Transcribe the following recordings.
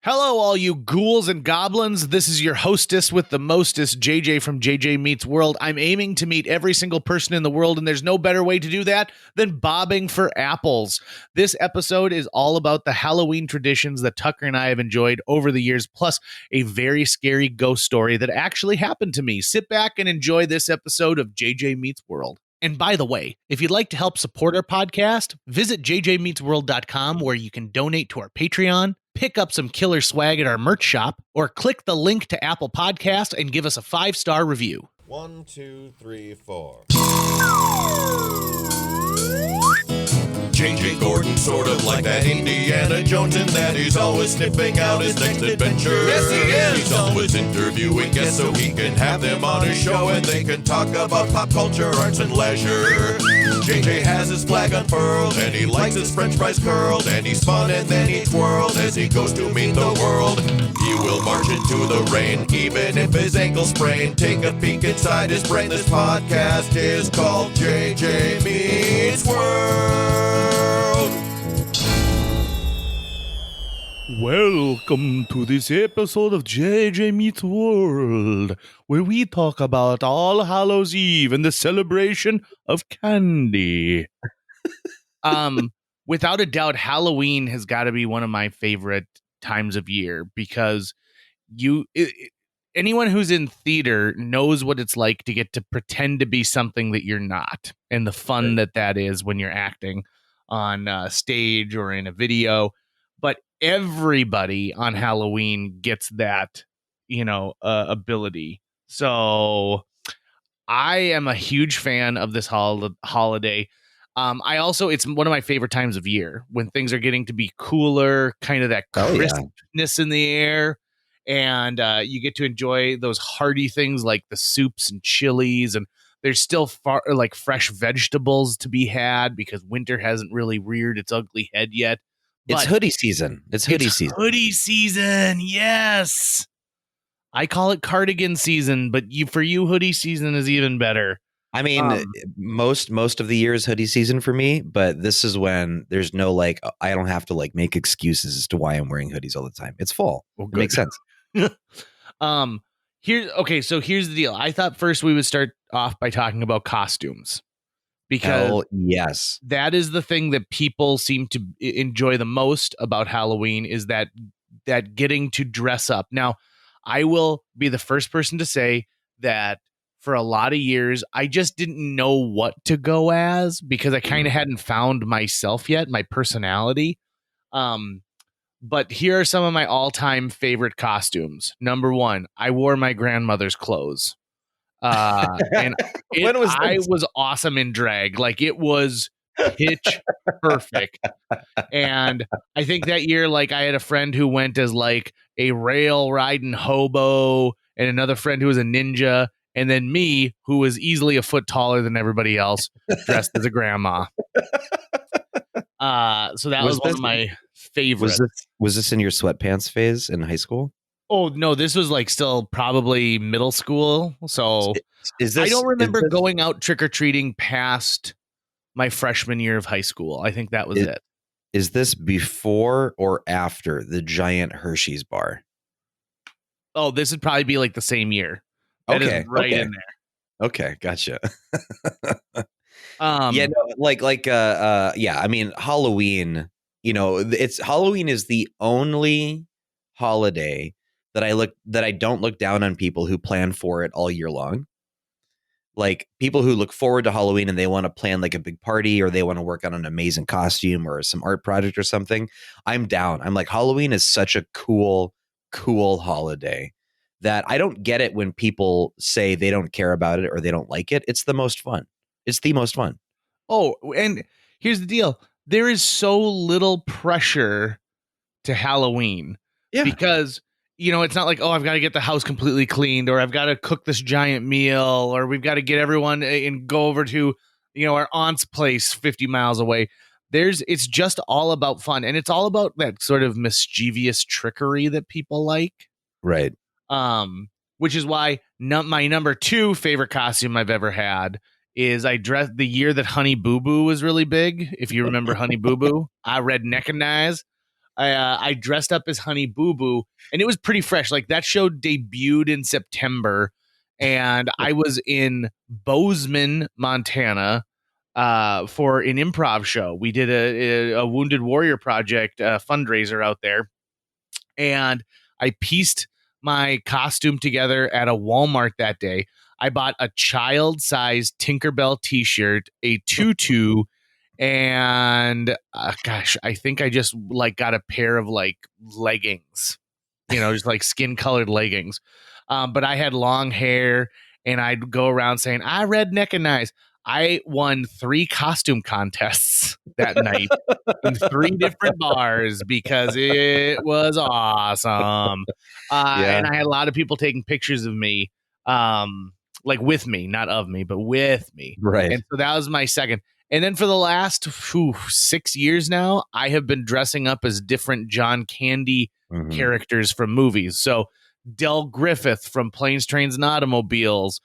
Hello, all you ghouls and goblins. This is your hostess with the mostest, JJ from JJ Meets World. I'm aiming to meet every single person in the world, and there's no better way to do that than bobbing for apples. This episode is all about the Halloween traditions that Tucker and I have enjoyed over the years, plus a very scary ghost story that actually happened to me. Sit back and enjoy this episode of JJ Meets World. And by the way, if you'd like to help support our podcast, visit jjmeetsworld.com where you can donate to our Patreon, pick up some killer swag at our merch shop, or click the link to Apple Podcast and give us a 5-star review. 1, 2, 3, 4. J.J. Gordon, sort of like that Indiana Jones, in that he's always sniffing out his next adventure. Yes, he is. He's always interviewing guests so he can have them on his show and they can talk about pop culture, arts, and leisure. J.J. has his flag unfurled and he likes his french fries curled, and he's fun and then he twirled as he goes to meet the world. He will march into the rain even if his ankle sprained. Take a peek inside his brain. This podcast is called J.J. Meets World. Welcome to this episode of JJ Meets World, where we talk about All Hallows Eve and the celebration of candy. Without a doubt, Halloween has got to be one of my favorite times of year because anyone who's in theater knows what it's like to get to pretend to be something that you're not, and the fun that is when you're acting on stage or in a video. But everybody on Halloween gets that, ability. So I am a huge fan of this holiday. It's one of my favorite times of year when things are getting to be cooler, kind of that crispness in the air. And you get to enjoy those hearty things like the soups and chilies, and there's still fresh vegetables to be had because winter hasn't really reared its ugly head yet. It's hoodie season. It's hoodie season. Yes. I call it cardigan season, but for you, hoodie season is even better. I mean, most of the year is hoodie season for me, but this is when there's no I don't have to make excuses as to why I'm wearing hoodies all the time. It's fall. Well, it makes sense. Here's the deal. I thought first we would start off by talking about costumes. Because yes, that is the thing that people seem to enjoy the most about Halloween is that getting to dress up. Now, I will be the first person to say that for a lot of years, I just didn't know what to go as because I kind of hadn't found myself yet, my personality. But here are some of my all-time favorite costumes. Number 1, I wore my grandmother's clothes. And I was awesome in drag. It was pitch perfect. And I think that year, I had a friend who went as a rail riding hobo, and another friend who was a ninja, and then me, who was easily a foot taller than everybody else, dressed as a grandma. So that was one of my favorites. Was this in your sweatpants phase in high school? Oh, no, this was still probably middle school. So I don't remember going out trick-or-treating past my freshman year of high school. I think that was it. Is this before or after the giant Hershey's bar? Oh, this would probably be the same year. That is right in there. Okay, gotcha. I mean, Halloween, Halloween is the only holiday that I don't look down on people who plan for it all year long. People who look forward to Halloween and they want to plan a big party, or they want to work on an amazing costume or some art project or something. I'm down. I'm Halloween is such a cool holiday that I don't get it when people say they don't care about it or they don't like it. It's the most fun. It's the most fun. Oh, and here's the deal. There is so little pressure to Halloween because it's not I've got to get the house completely cleaned, or I've got to cook this giant meal, or we've got to get everyone and go over to, our aunt's place 50 miles away. It's just all about fun. And it's all about that sort of mischievous trickery that people like. Right. Which is why my number 2 favorite costume I've ever had is I dressed the year that Honey Boo Boo was really big. If you remember Honey Boo Boo, I recognize. I dressed up as Honey Boo Boo, and it was pretty fresh. Like that show debuted in September, and I was in Bozeman, Montana, for an improv show. We did a Wounded Warrior Project fundraiser out there, and I pieced my costume together at a Walmart that day. I bought a child-sized Tinkerbell T-shirt, a tutu, and gosh, I think I just like got a pair of like leggings, just like skin-colored leggings. But I had long hair, and I'd go around saying, "I redneckinize." I won 3 costume contests that night in 3 different bars because it was awesome. And I had a lot of people taking pictures of me, like with me, not of me, but with me. Right. And so that was my second. And then for the last 6 years now, I have been dressing up as different John Candy characters from movies. So Del Griffith from Planes, Trains, and Automobiles.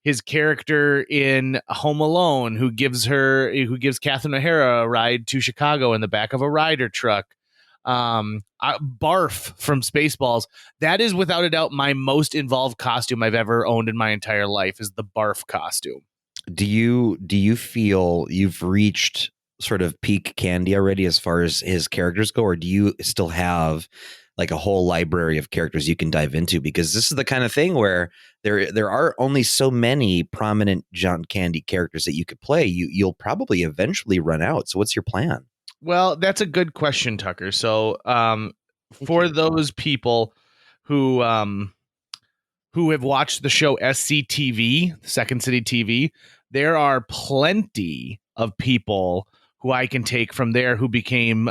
His character in Home Alone, who gives Catherine O'Hara a ride to Chicago in the back of a Ryder truck. Barf from Spaceballs. That is without a doubt my most involved costume I've ever owned in my entire life, is the Barf costume. Do you feel you've reached sort of peak Candy already as far as his characters go, or do you still have like a whole library of characters you can dive into? Because this is the kind of thing where there are only so many prominent John Candy characters that you could play. You'll probably eventually run out. So what's your plan? Well, that's a good question, Tucker. So for those people who have watched the show SCTV, Second City TV, there are plenty of people who I can take from there who became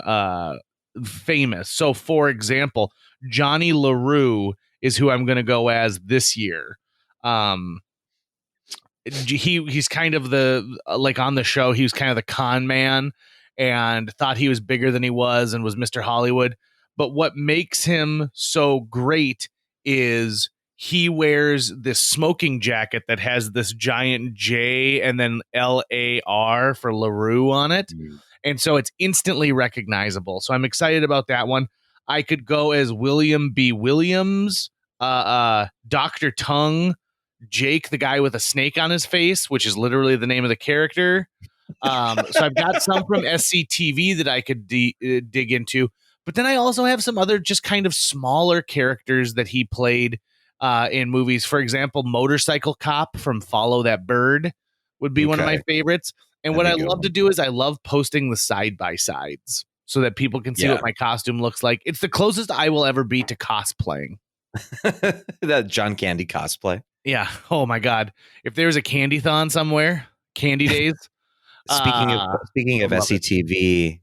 famous. So, for example, Johnny LaRue is who I'm going to go as this year. He's kind of on the show, he was kind of the con man and thought he was bigger than he was and was Mr. Hollywood. But what makes him so great is he wears this smoking jacket that has this giant J and then LAR for LaRue on it. And so it's instantly recognizable. So I'm excited about that one. I could go as William B. Williams, Dr. Tongue, Jake, the guy with a snake on his face, which is literally the name of the character. So I've got some from SCTV that I could dig into. But then I also have some other just kind of smaller characters that he played in movies. For example, Motorcycle Cop from Follow That Bird would be one of my favorites. And what I love to do is I love posting the side-by-sides so that people can see what my costume looks like. It's the closest I will ever be to cosplaying. That John Candy cosplay. Yeah. Oh, my God. If there's a Candy-thon somewhere, Candy Days. Speaking of SCTV,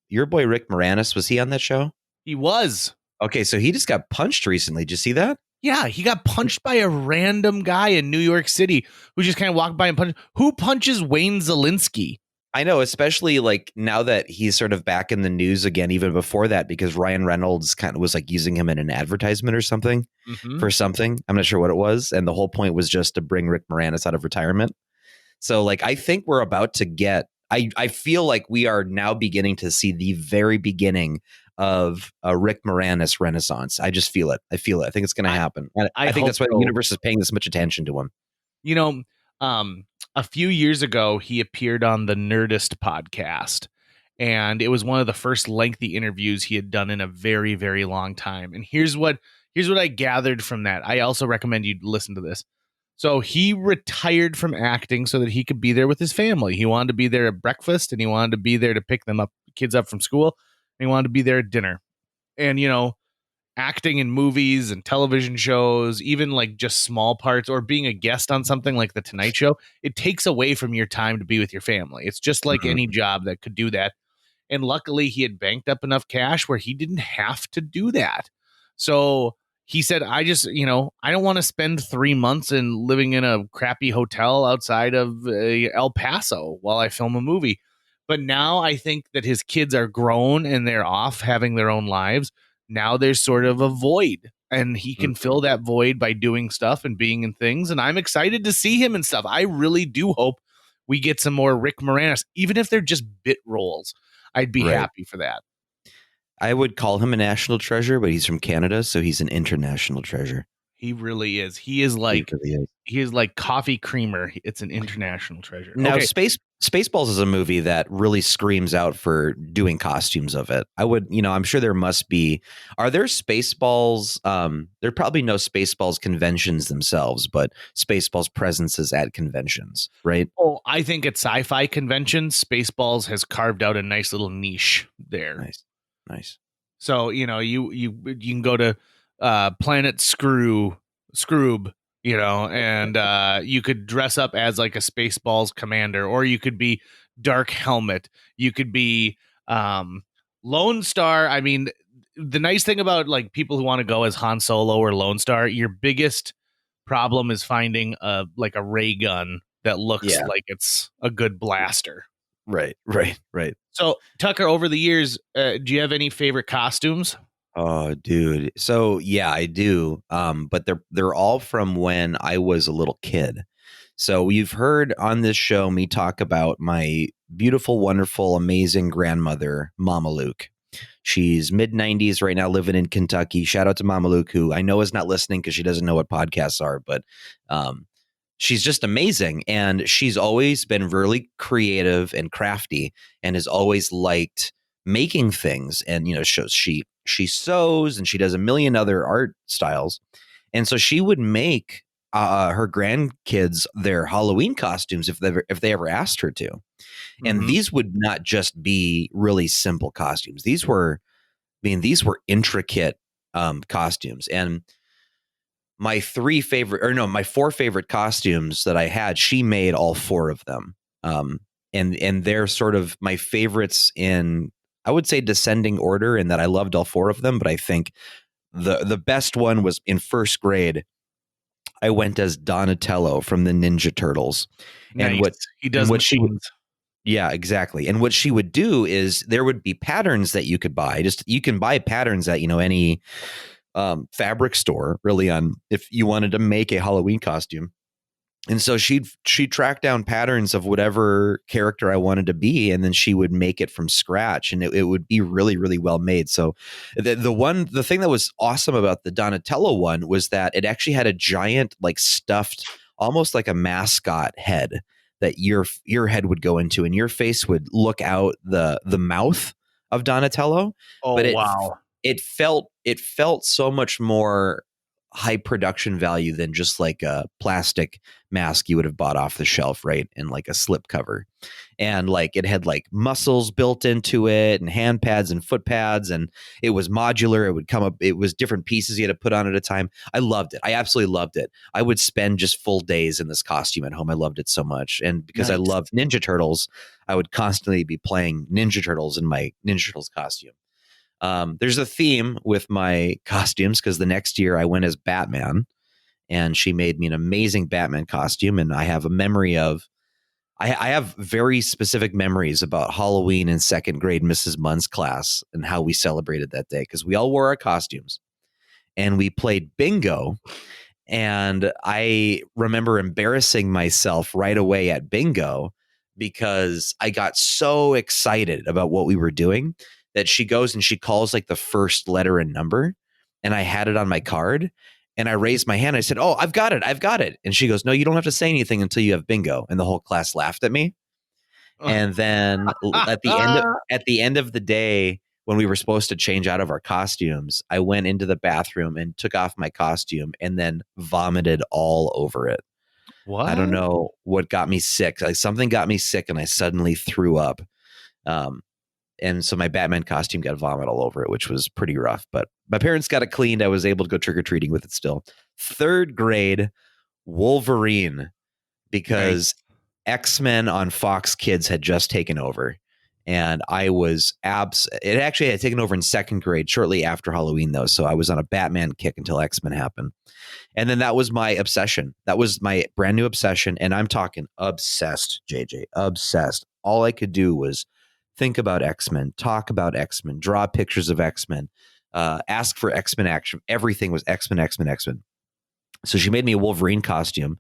your boy Rick Moranis, was he on that show? He was. Okay, so he just got punched recently. Did you see that? Yeah, he got punched by a random guy in New York City who just kind of walked by and punched. Who punches Wayne Zielinski? I know, especially like now that he's sort of back in the news again, even before that, because Ryan Reynolds kind of was like using him in an advertisement or something for something. I'm not sure what it was. And the whole point was just to bring Rick Moranis out of retirement. So like, I think we're about to get, I feel like we are now beginning to see the very beginning of a Rick Moranis renaissance. I just feel it. I feel it. I think it's going to happen. I think that's why the universe is paying this much attention to him. You know, a few years ago, he appeared on the Nerdist podcast, and it was one of the first lengthy interviews he had done in a very, very long time. And here's what I gathered from that. I also recommend you listen to this. So he retired from acting so that he could be there with his family. He wanted to be there at breakfast, and he wanted to be there to pick kids up from school. And he wanted to be there at dinner. And, you know, acting in movies and television shows, even like just small parts or being a guest on something like The Tonight Show, it takes away from your time to be with your family. It's just like any job that could do that. And luckily he had banked up enough cash where he didn't have to do that. So he said, I don't want to spend 3 months living in a crappy hotel outside of El Paso while I film a movie. But now I think that his kids are grown and they're off having their own lives. Now there's sort of a void, and he can fill that void by doing stuff and being in things. And I'm excited to see him and stuff. I really do hope we get some more Rick Moranis, even if they're just bit roles. I'd be happy for that. I would call him a national treasure, but he's from Canada, so he's an international treasure. He really is. He is like coffee creamer. It's an international treasure. Now, Okay. Spaceballs is a movie that really screams out for doing costumes of it. I would, I'm sure there must be. Are there Spaceballs? There are probably no Spaceballs conventions themselves, but Spaceballs presences at conventions, right? Oh, I think at sci-fi conventions, Spaceballs has carved out a nice little niche there. Nice. So you can go to Planet Scroob, and you could dress up as like a Spaceballs commander, or you could be Dark Helmet. You could be Lone Star. I mean, the nice thing about like people who want to go as Han Solo or Lone Star, your biggest problem is finding a ray gun that looks like it's a good blaster. Right. So, Tucker, over the years, do you have any favorite costumes? Oh, dude. So yeah, I do. But they're all from when I was a little kid. So you've heard on this show me talk about my beautiful, wonderful, amazing grandmother, Mama Luke. She's mid-90s right now, living in Kentucky. Shout out to Mama Luke, who I know is not listening because she doesn't know what podcasts are, but she's just amazing. And she's always been really creative and crafty and has always liked making things. And, she sews and she does a million other art styles. And so she would make her grandkids their Halloween costumes if they ever asked her to. And these would not just be really simple costumes. These were intricate costumes. And my four favorite costumes that I had, she made all four of them. And they're sort of my favorites in, I would say, descending order, in that I loved all four of them. But I think the best one was in first grade. I went as Donatello from the Ninja Turtles. Nice. And what he does, what she would, yeah, exactly. And what she would do is there would be patterns that you could buy. You can buy patterns at any fabric store, really, on if you wanted to make a Halloween costume. And so she'd track down patterns of whatever character I wanted to be, and then she would make it from scratch, and it would be really, really well made. So the thing that was awesome about the Donatello one was that it actually had a giant, like, stuffed, almost like a mascot head that your head would go into, and your face would look out the mouth of Donatello. Oh, but wow. It felt so much more high production value than just like a plastic mask you would have bought off the shelf, right? And like a slip cover. And like it had like muscles built into it and hand pads and foot pads, and it was modular. It would come up, it was different pieces you had to put on at a time. I loved it. I absolutely loved it. I would spend just full days in this costume at home. I loved it so much. And because I loved Ninja Turtles, I would constantly be playing Ninja Turtles in my Ninja Turtles costume. There's a theme with my costumes because the next year I went as Batman, and she made me an amazing Batman costume. And I have a memory of, I have very specific memories about Halloween in second grade Mrs. Munn's class and how we celebrated that day, because we all wore our costumes and we played bingo. And I remember embarrassing myself right away at bingo because I got so excited about what we were doing that she goes and she calls like the first letter and number, and I had it on my card, and I raised my hand. I said, "Oh, I've got it." And she goes, "No, you don't have to say anything until you have bingo." And the whole class laughed at me. And then at the end of the day, when we were supposed to change out of our costumes, I went into the bathroom and took off my costume and then vomited all over it. What? I don't know what got me sick. Like something got me sick and I suddenly threw up. And so my Batman costume got vomit all over it, which was pretty rough. But my parents got it cleaned. I was able to go trick-or-treating with it still. Third grade, Wolverine, because X-Men on Fox Kids had just taken over. And I was it actually had taken over in second grade, shortly after Halloween, though. So I was on a Batman kick until X-Men happened. And then that was my obsession. That was my brand new obsession. And I'm talking obsessed, JJ, obsessed. All I could do was think about X-Men, talk about X-Men, draw pictures of X-Men, ask for X-Men action. Everything was X-Men, X-Men, X-Men. So she made me a Wolverine costume.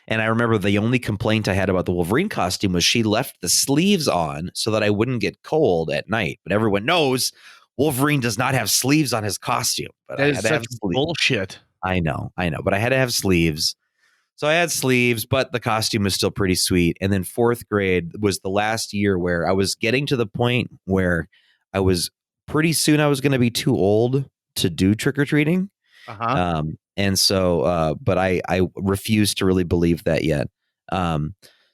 And I remember the only complaint I had about the Wolverine costume was she left the sleeves on so that I wouldn't get cold at night. But everyone knows Wolverine does not have sleeves on his costume, but That I is had to have such sleeves. bullshit. I know, but I had to have sleeves. So I had sleeves, but the costume was still pretty sweet. And then 4th grade was the last year where I was getting to the point where I was pretty soon I was going to be too old to do trick-or-treating. And so, but I refused to really believe that yet.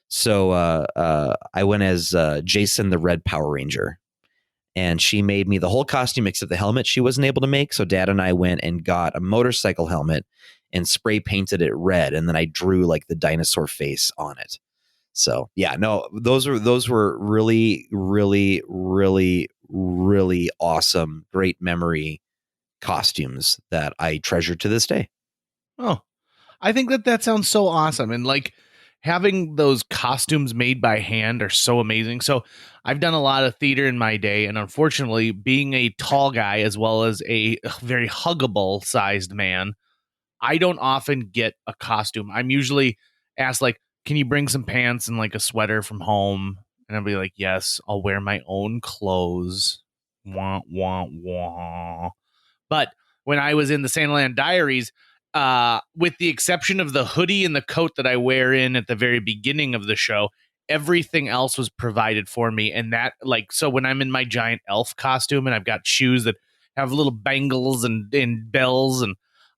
So I went as Jason the Red Power Ranger. And she made me the whole costume except the helmet she wasn't able to make. So Dad and I went and got a motorcycle helmet and spray painted it red. And then I drew like the dinosaur face on it. So yeah, no, those were really, really, really, really awesome, great memory costumes that I treasure to this day. Oh, I think that sounds so awesome. And like having those costumes made by hand are so amazing. So I've done a lot of theater in my day. And unfortunately, being a tall guy as well as a very huggable sized man, I don't often get a costume. I'm usually asked like, can you bring some pants and like a sweater from home? And I'll be like, yes, I'll wear my own clothes. Wah, wah, wah. But when I was in the Sandland Diaries, with the exception of the hoodie and the coat that I wear in at the very beginning of the show, everything else was provided for me. And that, like, so when I'm in my giant elf costume and I've got shoes that have little bangles and bells, and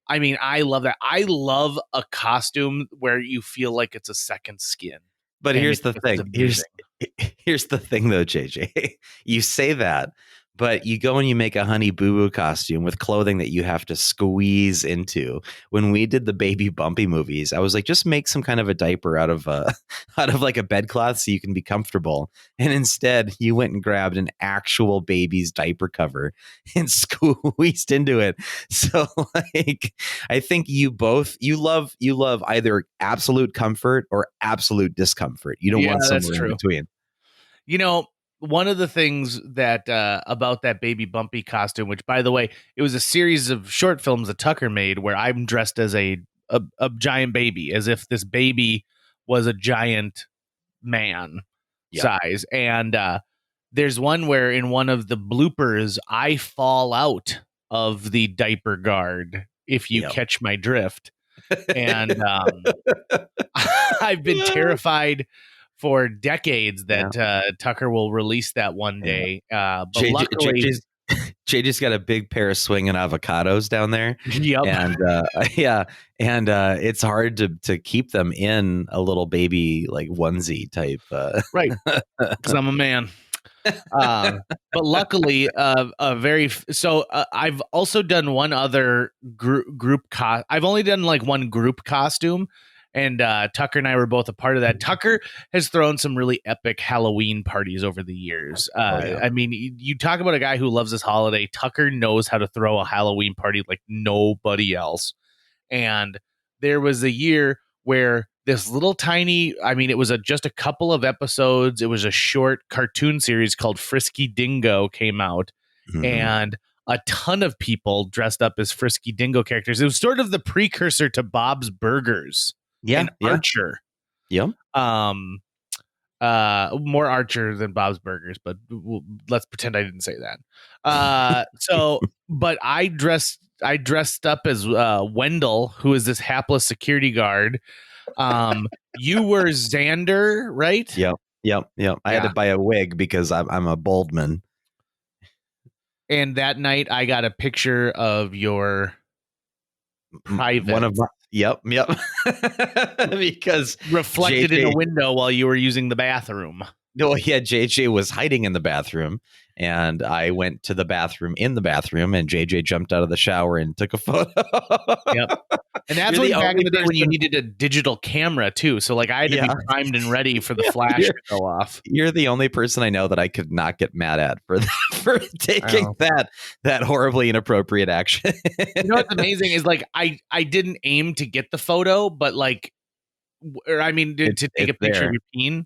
I mean, I love that. I love a costume where you feel like it's a second skin. But And here's it's the just thing. amazing. Here's the thing, though, JJ. You say that, but you go and you make a Honey Boo Boo costume with clothing that you have to squeeze into. When we did the Baby Bumpy movies, I was like, just make some kind of a diaper out of like a bedcloth so you can be comfortable. And instead, you went and grabbed an actual baby's diaper cover and squeezed into it. So, like, I think you love either absolute comfort or absolute discomfort. You don't want somewhere in between. You know, one of the things that about that Baby Bumpy costume, which, by the way, it was a series of short films that Tucker made where I'm dressed as a giant baby, as if this baby was a giant man size. And there's one where in one of the bloopers, I fall out of the diaper guard, if you catch my drift. And I've been terrified for decades that Tucker will release that one day. But luckily, JJ's got a big pair of swinging avocados down there. Yep. And it's hard to keep them in a little baby like onesie type. Right, because I'm a man. But luckily, I've also done one other group. I've only done like one group costume. And Tucker and I were both a part of that. Tucker has thrown some really epic Halloween parties over the years. I mean, you talk about a guy who loves this holiday. Tucker knows how to throw a Halloween party like nobody else. And there was a year where this little tiny, I mean, it was just a couple of episodes. It was a short cartoon series called Frisky Dingo came out. Mm-hmm. And a ton of people dressed up as Frisky Dingo characters. It was sort of the precursor to Bob's Burgers. Archer. Yep. More Archer than Bob's Burgers, but let's pretend I didn't say that. But I dressed up as Wendell, who is this hapless security guard. You were Xander, right? Yep. I had to buy a wig because I'm a bald man. And that night I got a picture of your private. One of my, Yep. Because reflected in a window while you were using the bathroom. No, yeah, JJ was hiding in the bathroom, and I went to the bathroom in the bathroom, and JJ jumped out of the shower and took a photo. Yep. And that's when back in the day when you needed a digital camera too. So like I had to be primed and ready for the flash to go off. You're the only person I know that I could not get mad at for taking that horribly inappropriate action. You know what's amazing is like I didn't aim to get the photo, but like, to take a picture of your peen.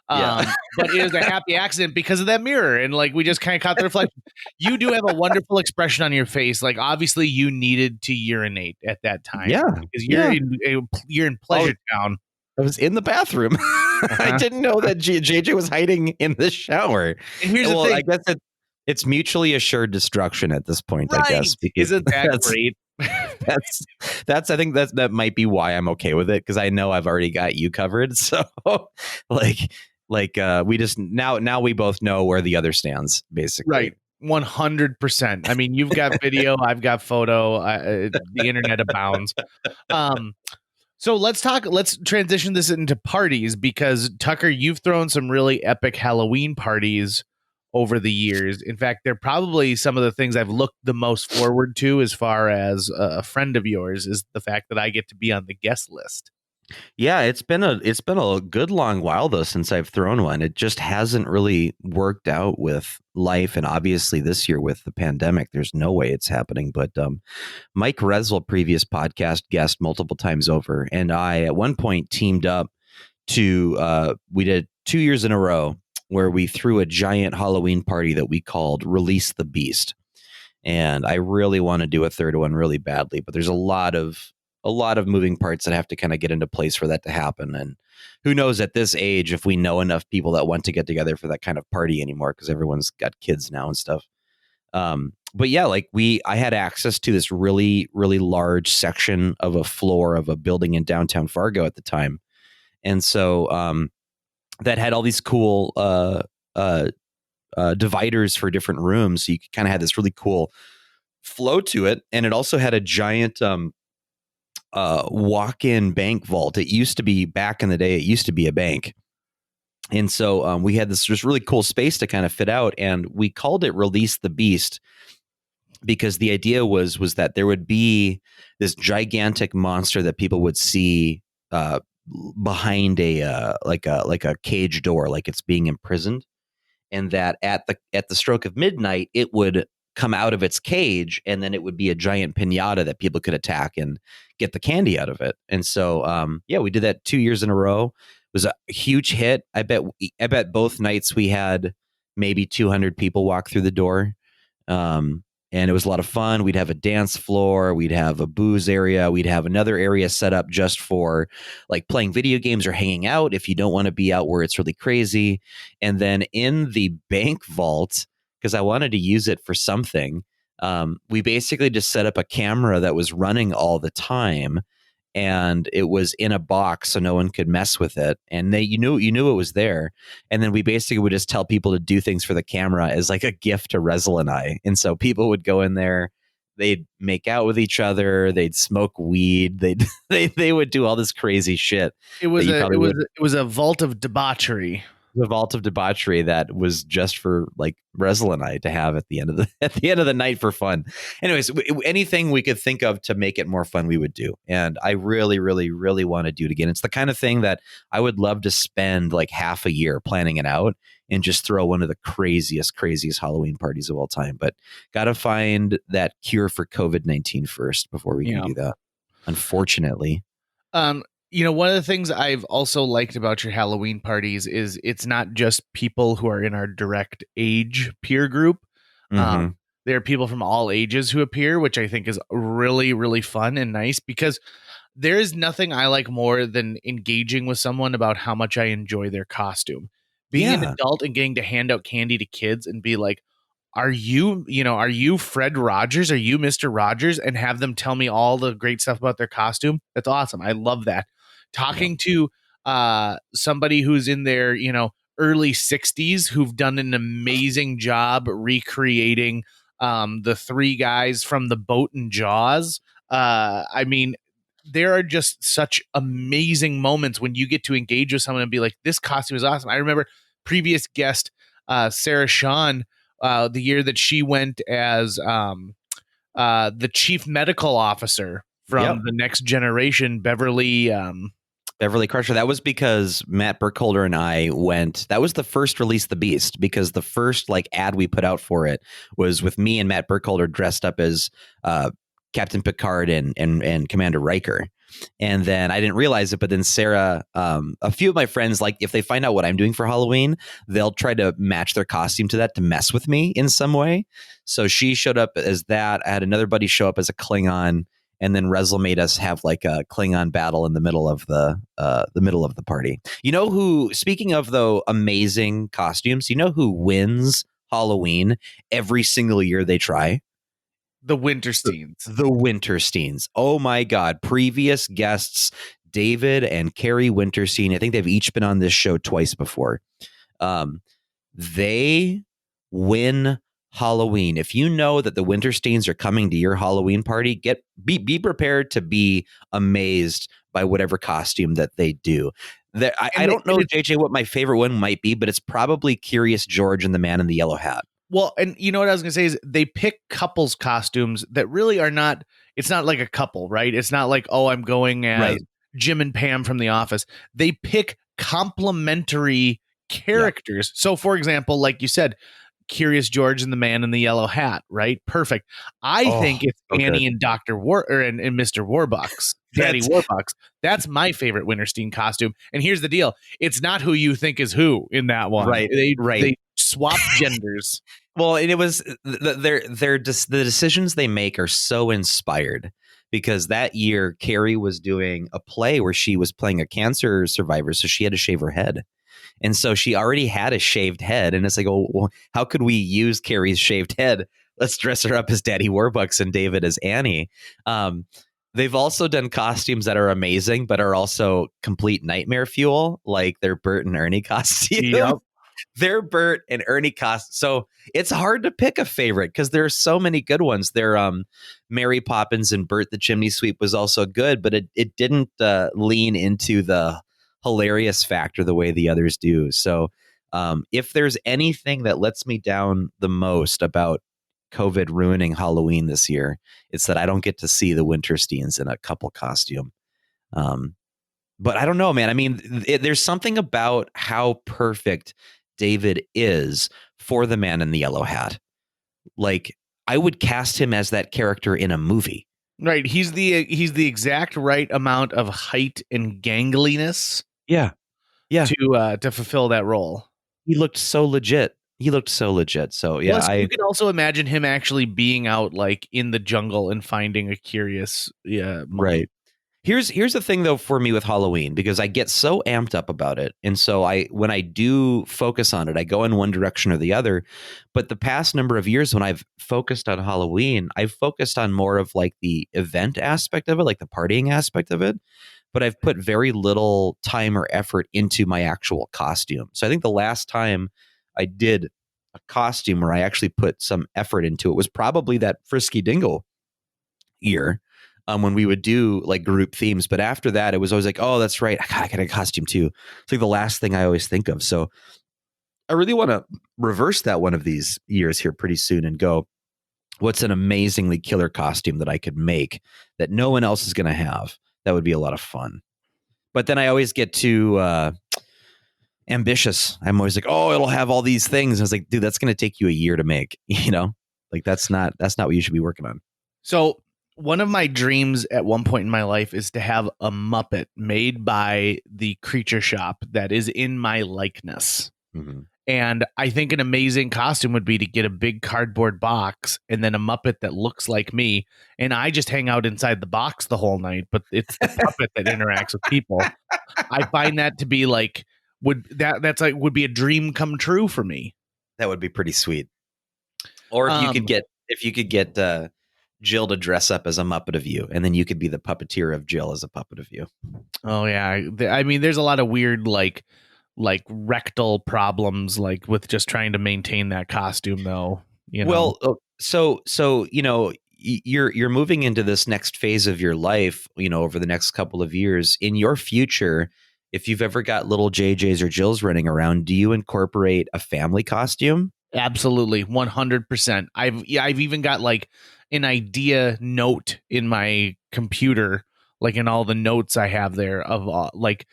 But it was a happy accident because of that mirror, and like we just kind of caught the reflection. You do have a wonderful expression on your face. Like obviously you needed to urinate at that time. Yeah, because you're in Pleasure Town. I was in the bathroom. I didn't know that JJ was hiding in the shower. And here's the thing. I guess It's mutually assured destruction at this point, I Right. guess. Because Isn't that great? that's I think that might be why I'm okay with it, because I know I've already got you covered. So we just now we both know where the other stands, basically. Right. 100%. I mean, you've got video, I've got photo. The internet abounds. So let's transition this into parties, because Tucker, you've thrown some really epic Halloween parties over the years. In fact, they're probably some of the things I've looked the most forward to as far as a friend of yours, is the fact that I get to be on the guest list. Yeah, it's been a good long while though since I've thrown one. It just hasn't really worked out with life, and obviously this year with the pandemic, there's no way it's happening. But Mike Resel, previous podcast guest multiple times over, and I at one point teamed up to we did 2 years in a row where we threw a giant Halloween party that we called Release the Beast. And I really want to do a third one really badly, but there's a lot of moving parts that have to kind of get into place for that to happen. And who knows at this age if we know enough people that want to get together for that kind of party anymore, because everyone's got kids now and stuff. But yeah, I had access to this really, really large section of a floor of a building in downtown Fargo at the time. And so that had all these cool dividers for different rooms. So you kind of had this really cool flow to it. And it also had a giant walk-in bank vault. It used to be, back in the day, it used to be a bank. And so we had this just really cool space to kind of fit out, and we called it Release the Beast because the idea was that there would be this gigantic monster that people would see behind a cage door, like it's being imprisoned, and that at the stroke of midnight it would come out of its cage, and then it would be a giant piñata that people could attack and get the candy out of it. And so we did that 2 years in a row. It was a huge hit. I bet both nights we had maybe 200 people walk through the door. And it was a lot of fun. We'd have a dance floor. We'd have a booze area. We'd have another area set up just for like playing video games or hanging out if you don't want to be out where it's really crazy. And then in the bank vault, because I wanted to use it for something, we basically just set up a camera that was running all the time. And it was in a box so no one could mess with it. And you knew it was there. And then we basically would just tell people to do things for the camera as like a gift to Resel and I. And so people would go in there, they'd make out with each other, they'd smoke weed, they would do all this crazy shit. It was a vault of debauchery. The vault of debauchery that was just for like Resel and I to have at the end of the night for fun. Anyways, anything we could think of to make it more fun, we would do. And I really, really, really want to do it again. It's the kind of thing that I would love to spend like half a year planning it out and just throw one of the craziest Halloween parties of all time. But got to find that cure for COVID-19 first before we can do that, unfortunately. One of the things I've also liked about your Halloween parties is it's not just people who are in our direct age peer group. Mm-hmm. There are people from all ages who appear, which I think is really, really fun and nice, because there is nothing I like more than engaging with someone about how much I enjoy their costume. Being an adult and getting to hand out candy to kids and be like, are you Fred Rogers? Are you Mr. Rogers? And have them tell me all the great stuff about their costume. That's awesome. I love that. Talking to somebody who's in their, early 60s who've done an amazing job recreating the three guys from the boat in Jaws. I mean, there are just such amazing moments when you get to engage with someone and be like, this costume is awesome. I remember previous guest Sarah Shawn, the year that she went as the chief medical officer from the Next Generation, Beverly Crusher. That was because Matt Burkholder and I went. That was the first Release the Beast, because the first ad we put out for it was with me and Matt Burkholder dressed up as Captain Picard and Commander Riker. And then I didn't realize it, but then Sarah, a few of my friends, like if they find out what I'm doing for Halloween, they'll try to match their costume to that to mess with me in some way. So she showed up as that. I had another buddy show up as a Klingon. And then Resel made us have like a Klingon battle in the middle of the party. You know who? Speaking of amazing costumes, you know who wins Halloween every single year they try? The Wintersteins. The Wintersteins. Oh my God. Previous guests, David and Carrie Winterstein. I think they've each been on this show twice before. They win Halloween. If you know that the Wintersteins are coming to your Halloween party, be prepared to be amazed by whatever costume that they do. I don't know, JJ, what my favorite one might be, but it's probably Curious George and the Man in the Yellow Hat. Well, and you know what I was going to say is they pick couples costumes that really are not, it's not like a couple, right? It's not like, oh, I'm going as Jim and Pam from The Office. They pick complementary characters. So, for example, like you said, Curious George and the Man in the Yellow Hat, right? Perfect. I think it's Annie and Dr. and Mr. Warbucks, Daddy Warbucks. That's my favorite Winterstein costume. And here's the deal. It's not who you think is who in that one. Right. They swap genders. Well, and it was the decisions they make are so inspired because that year Carrie was doing a play where she was playing a cancer survivor. So she had to shave her head. And so she already had a shaved head. And it's like, oh, well, how could we use Carrie's shaved head? Let's dress her up as Daddy Warbucks and David as Annie. They've also done costumes that are amazing, but are also complete nightmare fuel, like their Bert and Ernie costume. Yep. Their Bert and Ernie costume. So it's hard to pick a favorite because there are so many good ones. Their Mary Poppins and Bert the Chimney Sweep was also good, but it didn't lean into the hilarious factor the way the others do. So if there's anything that lets me down the most about COVID ruining Halloween this year, it's that I don't get to see the Wintersteins in a couple costume. But I don't know, man. I mean, there's something about how perfect David is for the Man in the Yellow Hat. Like, I would cast him as that character in a movie. Right. He's the exact right amount of height and gangliness. Yeah. To fulfill that role. He looked so legit. So yeah. Plus, you can also imagine him actually being out like in the jungle and finding a curious right. Here's the thing though for me with Halloween, because I get so amped up about it. And so when I do focus on it, I go in one direction or the other. But the past number of years when I've focused on Halloween, I've focused on more of like the event aspect of it, like the partying aspect of it. But I've put very little time or effort into my actual costume. So I think the last time I did a costume where I actually put some effort into it was probably that Frisky Dingle year. When we would do like group themes. But after that, it was always like, oh, that's right. I got a costume too. It's like the last thing I always think of. So I really want to reverse that one of these years here pretty soon and go, what's an amazingly killer costume that I could make that no one else is going to have? That would be a lot of fun. But then I always get too ambitious. I'm always like, oh, it'll have all these things. And I was like, dude, that's going to take you a year to make, like that's not what you should be working on. So one of my dreams at one point in my life is to have a Muppet made by the Creature Shop that is in my likeness. Mm-hmm. And I think an amazing costume would be to get a big cardboard box and then a Muppet that looks like me. And I just hang out inside the box the whole night, but it's the puppet that interacts with people. I find that to be like, would be a dream come true for me. That would be pretty sweet. Or if you could get Jill to dress up as a Muppet of you, and then you could be the puppeteer of Jill as a puppet of you. Oh yeah. I mean, there's a lot of weird, like rectal problems, like with just trying to maintain that costume though. Well, so, you're moving into this next phase of your life, over the next couple of years. In your future, if you've ever got little JJs or Jills running around, do you incorporate a family costume? Absolutely. 100%. I've even got like an idea note in my computer, like in all the notes I have there of like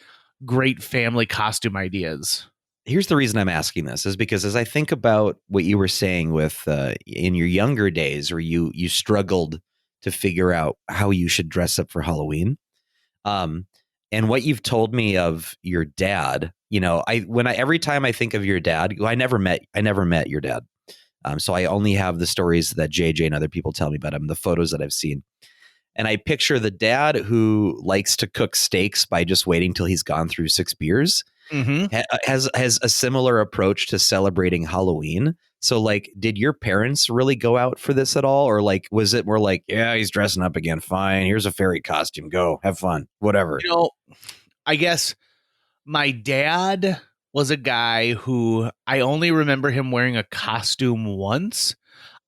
great family costume ideas. Here's the reason I'm asking this is because as I think about what you were saying with in your younger days where you struggled to figure out how you should dress up for Halloween. And what you've told me of your dad, every time I think of your dad, I never met your dad. So I only have the stories that JJ and other people tell me about him, the photos that I've seen. And I picture the dad who likes to cook steaks by just waiting till he's gone through 6 beers, mm-hmm. has a similar approach to celebrating Halloween. So like, did your parents really go out for this at all? Or like, was it more like, yeah, he's dressing up again. Fine. Here's a fairy costume. Go have fun. Whatever. You know, I guess my dad was a guy who I only remember him wearing a costume once.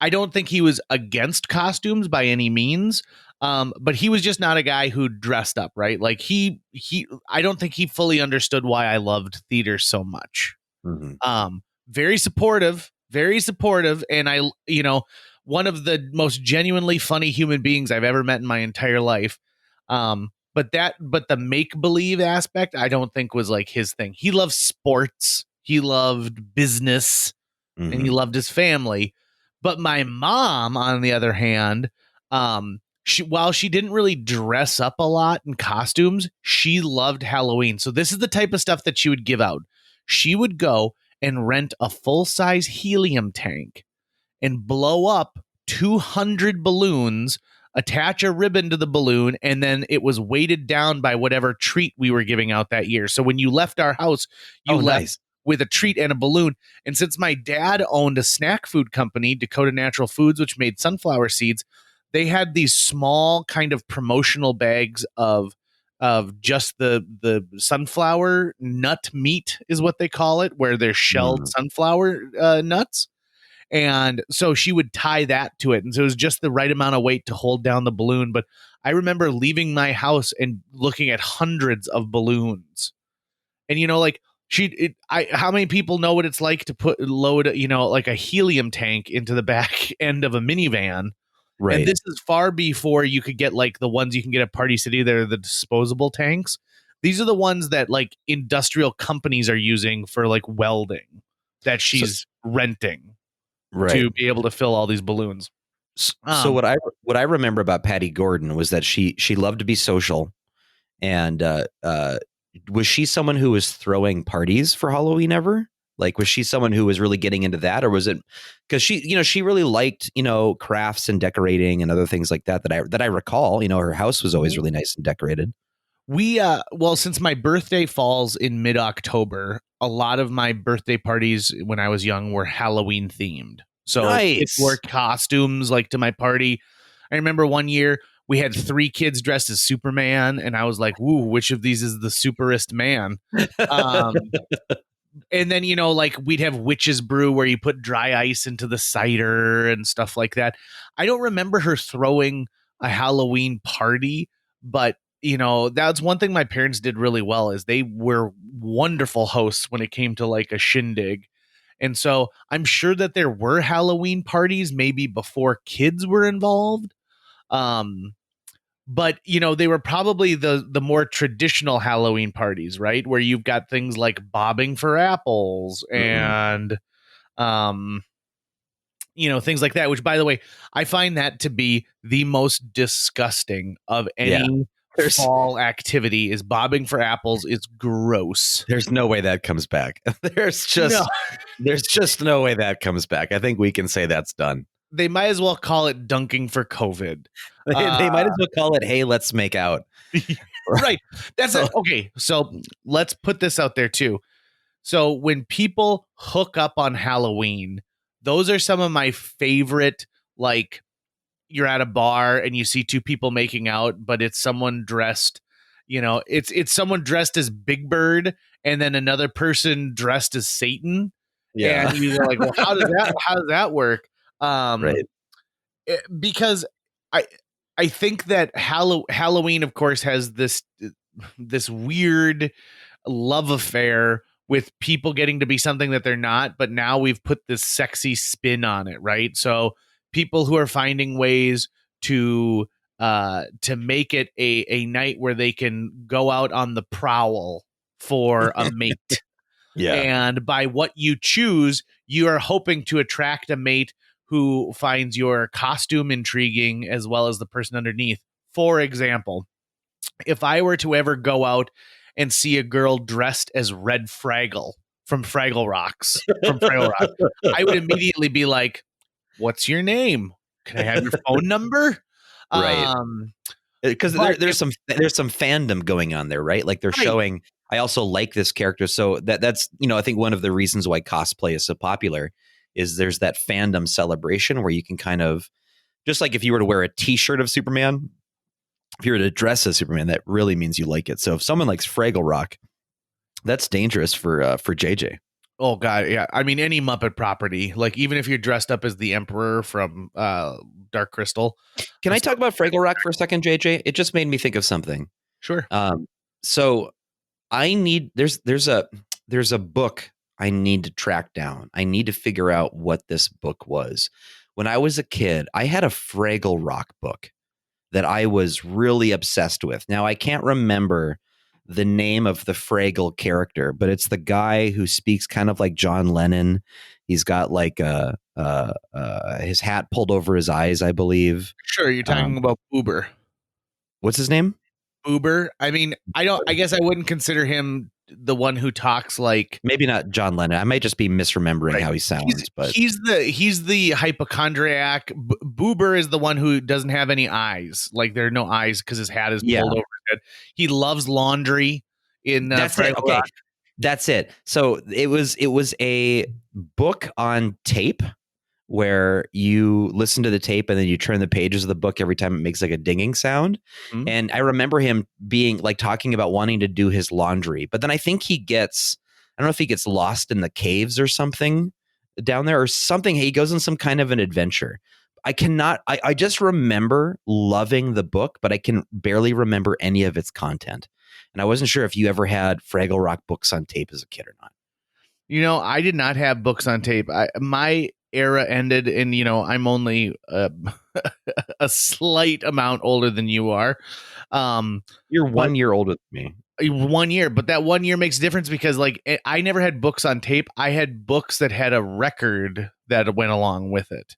I don't think he was against costumes by any means. But he was just not a guy who dressed up, right? Like I don't think he fully understood why I loved theater so much. Mm-hmm. Very supportive, very supportive. And one of the most genuinely funny human beings I've ever met in my entire life. But the make believe aspect, I don't think was like his thing. He loved sports, he loved business, and he loved his family. But my mom, on the other hand, while she didn't really dress up a lot in costumes, she loved Halloween. So this is the type of stuff that she would give out. She would go and rent a full-size helium tank and blow up 200 balloons, attach a ribbon to the balloon, and then it was weighted down by whatever treat we were giving out that year. So when you left our house, you left with a treat and a balloon. And since my dad owned a snack food company, Dakota Natural Foods, which made sunflower seeds, they had these small kind of promotional bags of just the sunflower nut meat is what they call it, where they're shelled sunflower nuts. And so she would tie that to it. And so it was just the right amount of weight to hold down the balloon. But I remember leaving my house and looking at hundreds of balloons. And, like how many people know what it's like to load, like a helium tank into the back end of a minivan? Right. And this is far before you could get like the ones you can get at Party City. They're the disposable tanks. These are the ones that like industrial companies are using for like welding that she's renting to be able to fill all these balloons. So what I remember about Patty Gordon was that she loved to be social, and was she someone who was throwing parties for Halloween ever? Like, was she someone who was really getting into that, or was it because she really liked, crafts and decorating and other things like that I recall, her house was always really nice and decorated. Since my birthday falls in mid-October, a lot of my birthday parties when I was young were Halloween themed. So kids wore costumes like to my party. I remember one year we had 3 kids dressed as Superman, and I was like, "Ooh, which of these is the superest man?" And then, like we'd have witch's brew where you put dry ice into the cider and stuff like that. I don't remember her throwing a Halloween party, but that's one thing my parents did really well is they were wonderful hosts when it came to like a shindig. And so I'm sure that there were Halloween parties maybe before kids were involved. But, they were probably the more traditional Halloween parties, right? Where you've got things like bobbing for apples and, things like that, which, by the way, I find that to be the most disgusting of any fall activity is bobbing for apples. It's gross. There's no way that comes back. There's just no way that comes back. I think we can say that's done. They might as well call it dunking for COVID. They might as well call it, hey, let's make out. Right. That's it. Okay. So let's put this out there too. So when people hook up on Halloween, those are some of my favorite, like you're at a bar and you see 2 people making out, but it's someone dressed, it's someone dressed as Big Bird and then another person dressed as Satan. Yeah. And you're like, well, how does that work? Right. Because I think that Halloween, of course, has this weird love affair with people getting to be something that they're not. But now we've put this sexy spin on it. Right. So people who are finding ways to make it a night where they can go out on the prowl for a mate. Yeah. And by what you choose, you are hoping to attract a mate who finds your costume intriguing as well as the person underneath. For example, if I were to ever go out and see a girl dressed as Red Fraggle from Fraggle Rock, I would immediately be like, "What's your name? Can I have your phone number?" Right. Because there's some fandom going on there, right? Like they're showing, I also like this character. So that's, I think one of the reasons why cosplay is so popular is there's that fandom celebration where you can kind of, just like if you were to wear a t-shirt of Superman, if you were to dress as Superman, that really means you like it. So if someone likes Fraggle Rock, that's dangerous for JJ. Oh God, yeah. I mean, any Muppet property, like even if you're dressed up as the Emperor from Dark Crystal. Can I talk about Fraggle Rock for a second, JJ? It just made me think of something. Sure. So I need there's a book I need to track down. I need to figure out what this book was. When I was a kid, I had a Fraggle Rock book that I was really obsessed with. Now I can't remember the name of the Fraggle character, but it's the guy who speaks kind of like John Lennon. He's got like his hat pulled over his eyes, I believe. Sure, you're talking about Boober. What's his name? Boober. I mean, I guess I wouldn't consider him the one who talks like, maybe not John Lennon. I might just be misremembering right. how he sounds, but he's the hypochondriac. Boober is the one who doesn't have any eyes. Like there are no eyes because his hat is pulled over his head. He loves laundry. That's it. Okay, that's it. So it was a book on tape where you listen to the tape and then you turn the pages of the book every time it makes like a dinging sound. Mm-hmm. And I remember him being like talking about wanting to do his laundry, but then I think I don't know if he gets lost in the caves or something down there or something. He goes on some kind of an adventure. I just remember loving the book, but I can barely remember any of its content. And I wasn't sure if you ever had Fraggle Rock books on tape as a kid or not. You know, I did not have books on tape. My era ended, and I'm only a slight amount older than you are. You're 1 year older than me. 1 year, but that 1 year makes a difference because like I never had books on tape. I had books that had a record that went along with it.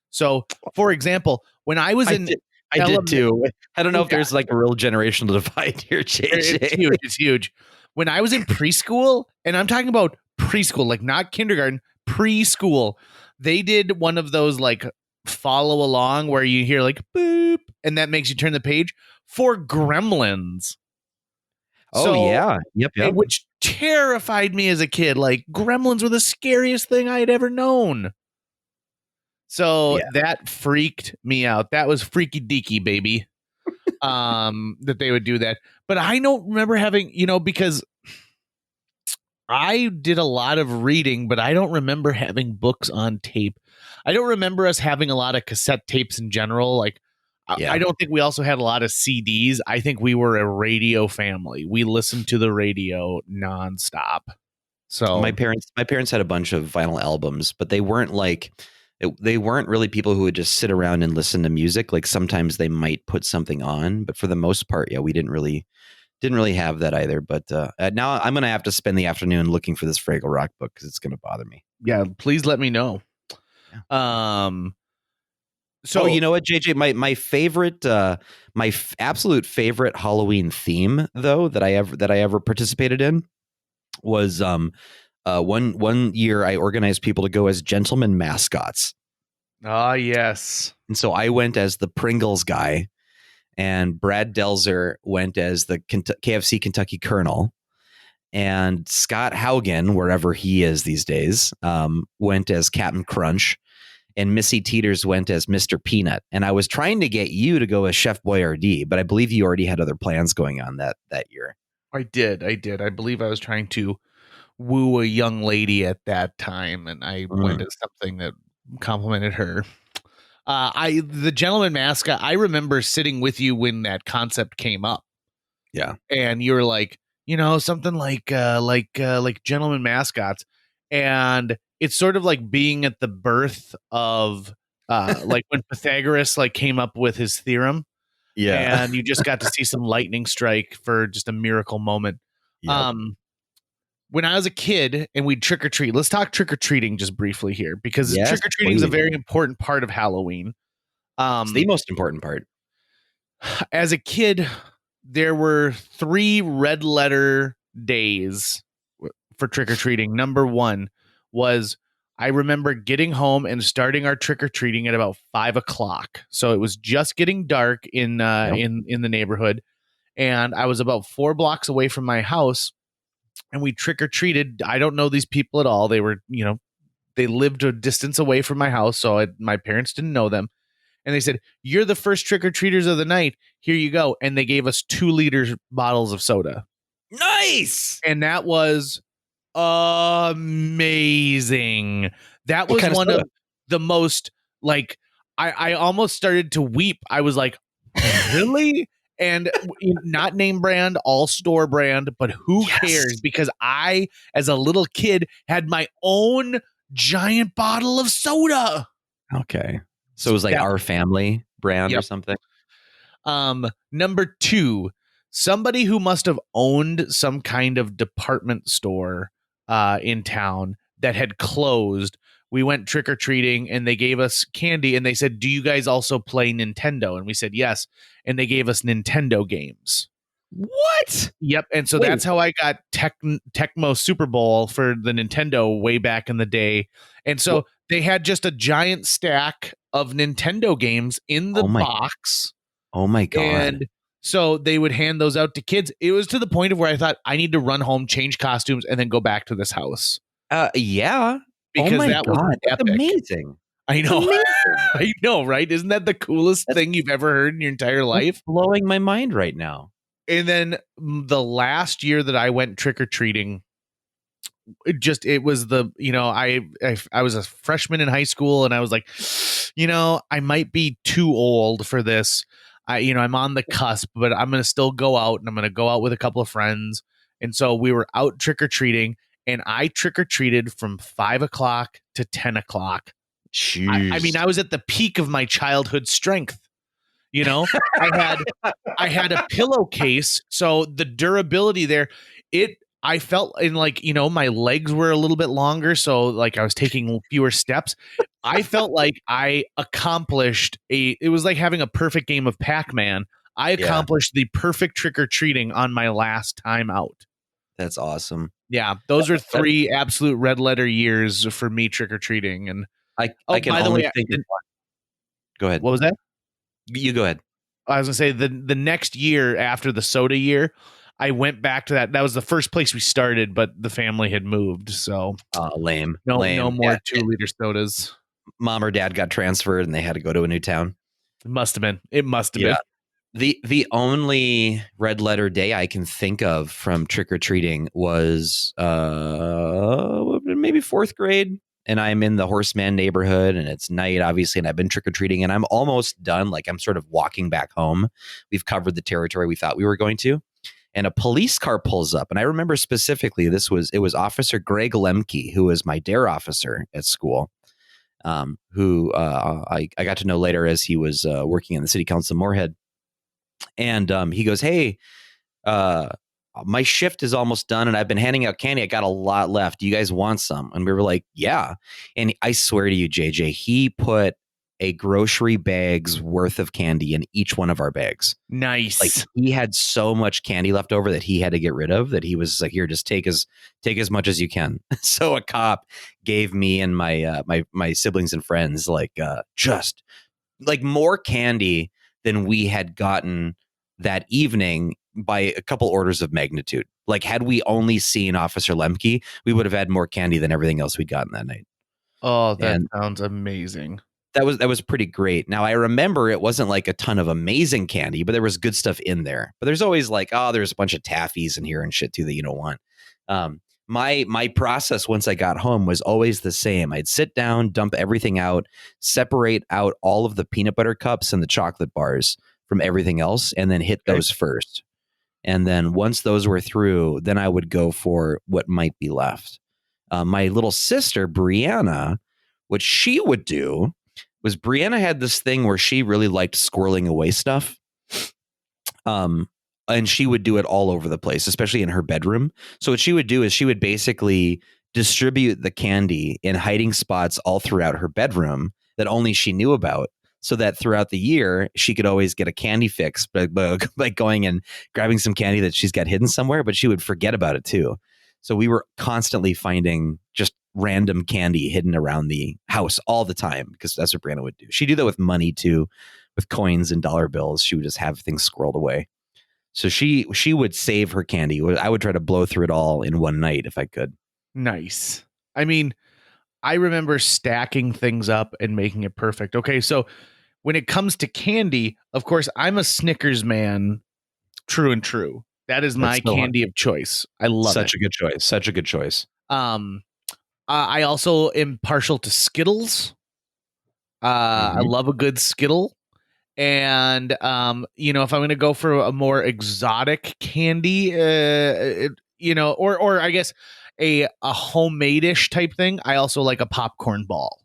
So, for example, when I was I did too. I don't know if there's like a real generational divide here, JJ. It's huge. It's huge. When I was in preschool, and I'm talking about preschool, like not kindergarten, preschool, they did one of those like follow along where you hear like boop, and that makes you turn the page for Gremlins. Oh, yeah. Yep. Which terrified me as a kid. Like Gremlins were the scariest thing I had ever known. So that freaked me out. That was freaky deaky, baby. That they would do that. But I don't remember having, because I did a lot of reading, but I don't remember having books on tape. I don't remember us having a lot of cassette tapes in general. Like, I don't think we also had a lot of CDs. I think we were a radio family. We listened to the radio nonstop. So my parents had a bunch of vinyl albums, but they weren't they weren't really people who would just sit around and listen to music. Like sometimes they might put something on, but for the most part, we didn't really have that either. But now I'm going to have to spend the afternoon looking for this Fraggle Rock book because it's going to bother me. Yeah, please let me know. Yeah. So you know what, JJ, my favorite, absolute favorite Halloween theme though that I ever participated in was one year I organized people to go as gentleman mascots. Ah, yes. And so I went as the Pringles guy, and Brad Delzer went as the KFC Kentucky Colonel, and Scott Haugen, wherever he is these days, went as Captain Crunch, and Missy Teeters went as Mr. Peanut. And I was trying to get you to go as Chef Boyardee, but I believe you already had other plans going on that year. I did. I believe I was trying to woo a young lady at that time, and I went as something that complimented her. The gentleman mascot, I remember sitting with you when that concept came up. Yeah. And you were like, something like gentleman mascots. And it's sort of like being at the birth of like when Pythagoras like came up with his theorem. Yeah. And you just got to see some lightning strike for just a miracle moment. Yep. When I was a kid and we'd trick or treat, let's talk trick or treating just briefly here, because trick or treating is a very important part of Halloween. It's the most important part. As a kid, there were 3 red letter days for trick or treating. Number 1 was, I remember getting home and starting our trick or treating at about 5:00. So it was just getting dark in the neighborhood, and I was about 4 blocks away from my house. And we trick or treated. I don't know these people at all. They were, they lived a distance away from my house, so my parents didn't know them. And they said, "You're the first trick-or-treaters of the night. Here you go." And they gave us 2-liter bottles of soda. Nice. And that was amazing. That was one of the most, like, I almost started to weep. I was like, really? And not name brand, all store brand, but who cares? Because I, as a little kid, had my own giant bottle of soda. Okay. So it was like Our Family brand or something. Number 2, somebody who must have owned some kind of department store in town that had closed. We went trick-or-treating and they gave us candy and they said, "Do you guys also play Nintendo?" And we said, "Yes." And they gave us Nintendo games. What? Yep. And so that's how I got Tecmo Super Bowl for the Nintendo way back in the day. And so they had just a giant stack of Nintendo games in the box. Oh my God. And so they would hand those out to kids. It was to the point of where I thought, I need to run home, change costumes, and then go back to this house. Yeah. Because that was epic. Amazing. I know. I know, right? Isn't that the coolest thing you've ever heard in your entire life? Blowing my mind right now. And then the last year that I went trick-or-treating, it was the, I was a freshman in high school and I was like, I might be too old for this. I'm on the cusp, but I'm going to still go out and I'm going to go out with a couple of friends. And so we were out trick-or-treating and I trick-or-treated from 5 o'clock to 10 o'clock. I mean, I was at the peak of my childhood strength. I had a pillowcase, so the durability there, I felt in my legs were a little bit longer, so like I was taking fewer steps. I felt like I accomplished it was like having a perfect game of Pac-Man. I accomplished the perfect trick-or-treating on my last time out. That's awesome. Yeah, those are 3 absolute red letter years for me trick-or-treating. And I can only think of one. Go ahead. What was that? You go ahead. I was gonna say the next year after the soda year, I went back to that. That was the first place we started, but the family had moved. So lame. No more 2-liter sodas. Mom or dad got transferred and they had to go to a new town. It must have been. The only red letter day I can think of from trick-or-treating was maybe 4th grade. And I'm in the Horseman neighborhood and it's night, obviously, and I've been trick-or-treating and I'm almost done. Like I'm sort of walking back home. We've covered the territory we thought we were going to. And a police car pulls up. And I remember specifically, it was Officer Greg Lemke, who was my dare officer at school, who I got to know later as he was working in the city council of Moorhead. And he goes, "Hey, my shift is almost done and I've been handing out candy. I got a lot left. Do you guys want some?" And we were like, "Yeah." And I swear to you, JJ, he put a grocery bag's worth of candy in each one of our bags. Nice. Like he had so much candy left over that he had to get rid of that he was like, "Here, just take as much as you can." So a cop gave me and my my siblings and friends just like more candy than we had gotten that evening by a couple orders of magnitude. Like had we only seen Officer Lemke, we would have had more candy than everything else we'd gotten that night. Oh, that sounds amazing. That was pretty great. Now I remember it wasn't like a ton of amazing candy, but there was good stuff in there. But there's always like, there's a bunch of taffies in here and shit too that you don't want. My process once I got home was always the same. I'd sit down, dump everything out, separate out all of the peanut butter cups and the chocolate bars from everything else, and then hit those first. And then once those were through, then I would go for what might be left. My little sister, Brianna, what she would do was Brianna had this thing where she really liked squirreling away stuff. And she would do it all over the place, especially in her bedroom. So what she would do is she would basically distribute the candy in hiding spots all throughout her bedroom that only she knew about, so that throughout the year she could always get a candy fix by going and grabbing some candy that she's got hidden somewhere, but she would forget about it too. So we were constantly finding just random candy hidden around the house all the time, because that's what Brianna would do. She'd do that with money too, with coins and dollar bills. She would just have things squirreled away. So she would save her candy. I would try to blow through it all in one night if I could. Nice. I mean, I remember stacking things up and making it perfect. Okay, so when it comes to candy, of course, I'm a Snickers man, true and true. That is my That's so hard. candy of choice. I love Such it. a good choice. Such a good choice. I also am partial to Skittles. I love a good Skittle. And if I'm going to go for a more exotic candy, or I guess a homemade-ish type thing, I also like a popcorn ball.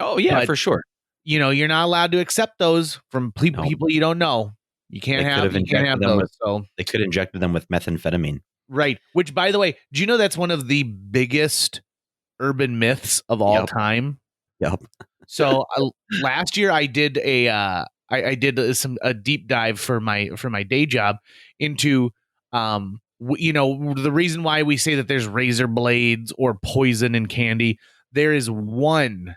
Oh yeah, But, for sure. You're not allowed to accept those from people you don't know. You can't have those. So they could have injected them with methamphetamine. Right. Which, by the way, do you know that's one of the biggest urban myths of all time? Yep. So last year I did I did a deep dive for my day job into the reason why we say that there's razor blades or poison in candy. There is one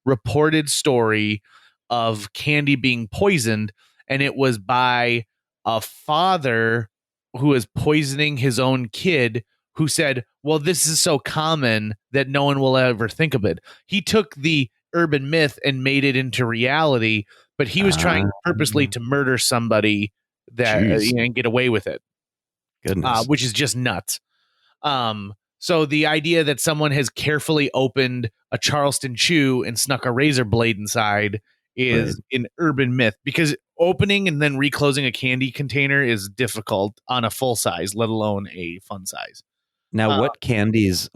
reported story of candy being poisoned, and it was by a father who is poisoning his own kid, who said, well, this is so common that no one will ever think of it. He took the urban myth and made it into reality, but he was trying purposely to murder somebody and get away with it. Goodness. Which is just nuts. So the idea that someone has carefully opened a Charleston Chew and snuck a razor blade inside is an urban myth, because opening and then reclosing a candy container is difficult on a full size, let alone a fun size. Now, what candies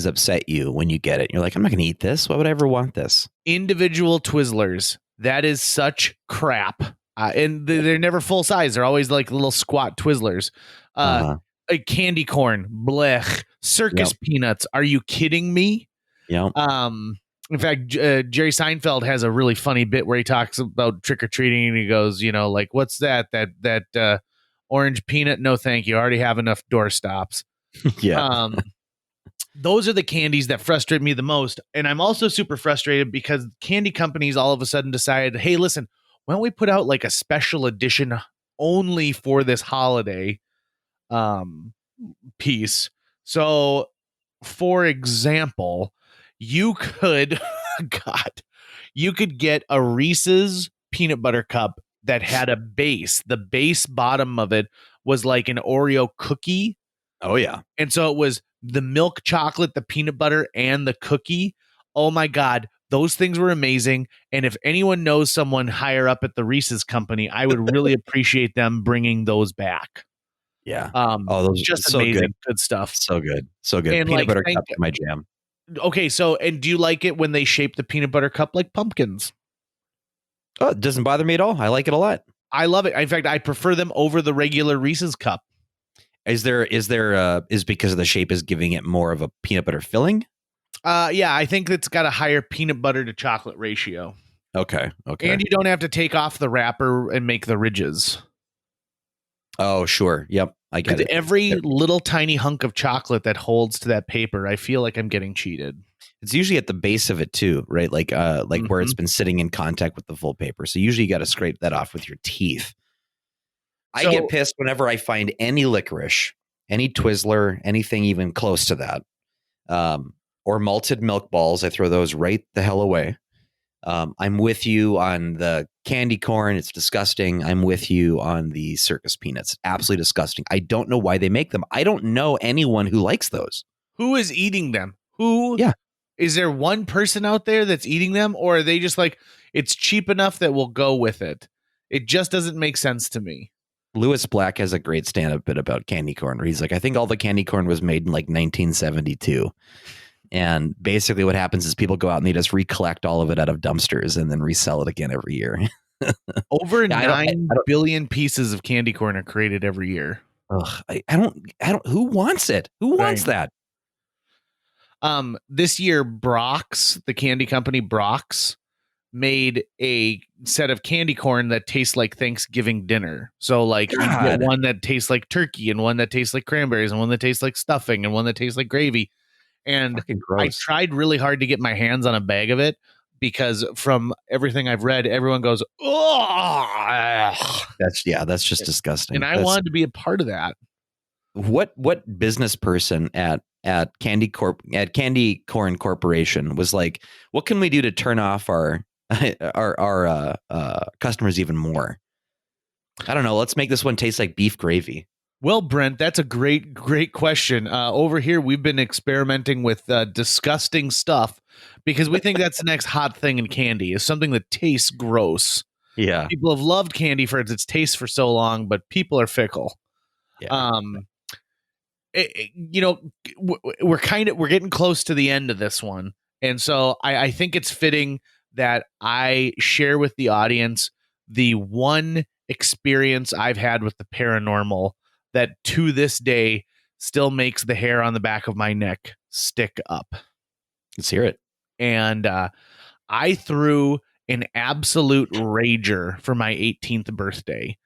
upset you when you get it? You're like, I'm not going to eat this. Why would I ever want this? Individual Twizzlers. That is such crap. And they're never full size. They're always like little squat Twizzlers. A candy corn, blech. Circus peanuts. Are you kidding me? Yeah. In fact, Jerry Seinfeld has a really funny bit where he talks about trick or treating, and he goes, like, what's that? That orange peanut? No, thank you. I already have enough doorstops. Yeah. Those are the candies that frustrate me the most. And I'm also super frustrated because candy companies all of a sudden decided, hey, listen, why don't we put out like a special edition only for this holiday piece? So, for example, you could get a Reese's peanut butter cup that had a base. The base bottom of it was like an Oreo cookie. Oh yeah. And so it was the milk chocolate, the peanut butter, and the cookie. Oh my God. Those things were amazing. And if anyone knows someone higher up at the Reese's company, I would really appreciate them bringing those back. Yeah. Those just so amazing. Good stuff. So good. So good. And peanut butter cup is my jam. Okay. So, and do you like it when they shape the peanut butter cup like pumpkins? Oh, it doesn't bother me at all. I like it a lot. I love it. In fact, I prefer them over the regular Reese's cup. Is because of the shape is giving it more of a peanut butter filling? Yeah, I think it's got a higher peanut butter to chocolate ratio. Okay. And you don't have to take off the wrapper and make the ridges. Oh, sure. Yep. I get it. Every little tiny hunk of chocolate that holds to that paper, I feel like I'm getting cheated. It's usually at the base of it too, right? Like where it's been sitting in contact with the full paper. So usually you got to scrape that off with your teeth. I get pissed whenever I find any licorice, any Twizzler, anything even close to that, or malted milk balls. I throw those right the hell away. I'm with you on the candy corn. It's disgusting. I'm with you on the circus peanuts. Absolutely disgusting. I don't know why they make them. I don't know anyone who likes those. Who is eating them? Who? Yeah. Is there one person out there that's eating them, or are they just like, it's cheap enough that we'll go with it? It just doesn't make sense to me. Lewis Black has a great stand-up bit about candy corn where he's like, I think all the candy corn was made in like 1972. And basically what happens is people go out and they just recollect all of it out of dumpsters and then resell it again every year. Over 9 billion pieces of candy corn are created every year. Ugh, I don't, who wants it? Who wants that? This year, Brock's, the candy company Brock's, made a set of candy corn that tastes like Thanksgiving dinner. So like you get one that tastes like turkey and one that tastes like cranberries and one that tastes like stuffing and one that tastes like gravy. And I tried really hard to get my hands on a bag of it because from everything I've read, everyone goes, oh, that's just disgusting. And I wanted to be a part of that. What business person at at Candy Corn Corporation was like, what can we do to turn off our customers even more? I don't know. Let's make this one taste like beef gravy. Well, Brent, that's a great question. Over here, we've been experimenting with disgusting stuff because we think that's the next hot thing in candy, is something that tastes gross. Yeah. People have loved candy for its taste for so long, but people are fickle. Yeah. We're getting close to the end of this one. And so I think it's fitting that I share with the audience the one experience I've had with the paranormal that to this day still makes the hair on the back of my neck stick up. Let's hear it. And I threw an absolute rager for my 18th birthday.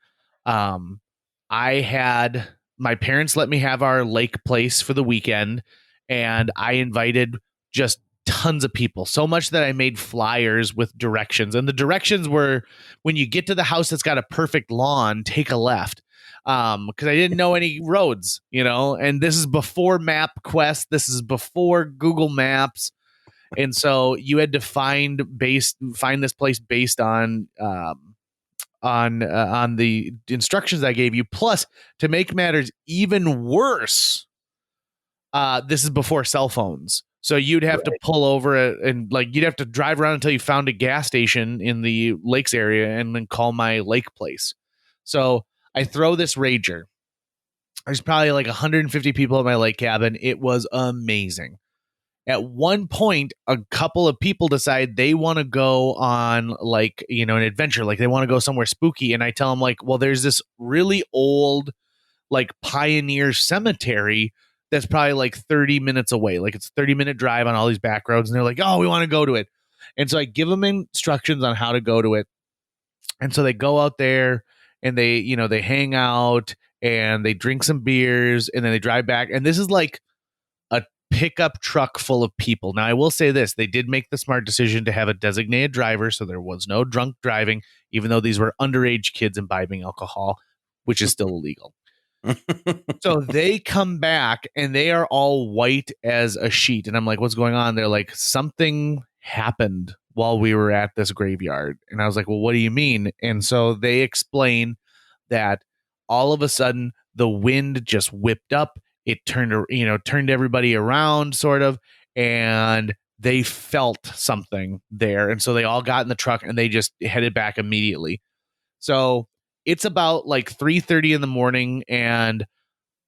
I had my parents let me have our lake place for the weekend, and I invited just tons of people, so much that I made flyers with directions. And the directions were, when you get to the house that's got a perfect lawn, take a left. Because I didn't know any roads, and this is before MapQuest. This is before Google Maps. And so you had to find this place based on the instructions I gave you. Plus, to make matters even worse, this is before cell phones. So you'd have to pull over and you'd have to drive around until you found a gas station in the lakes area and then call my lake place. So I throw this rager. There's probably 150 people at my lake cabin. It was amazing. At one point, a couple of people decide they want to go on an adventure, they want to go somewhere spooky. And I tell them well, there's this really old pioneer cemetery that's probably 30 minutes away. It's a 30-minute drive on all these back roads. And they're like, oh, we want to go to it. And so I give them instructions on how to go to it. And so they go out there and they hang out and they drink some beers and then they drive back. And this is a pickup truck full of people. Now, I will say this. They did make the smart decision to have a designated driver, so there was no drunk driving, even though these were underage kids imbibing alcohol, which is still illegal. So they come back and they are all white as a sheet. And I'm like, what's going on? They're like, something happened while we were at this graveyard. And I was like, well, what do you mean? And so they explain that all of a sudden the wind just whipped up. It turned everybody around sort of, and they felt something there. And so they all got in the truck and they just headed back immediately. So it's about 3:30 in the morning, and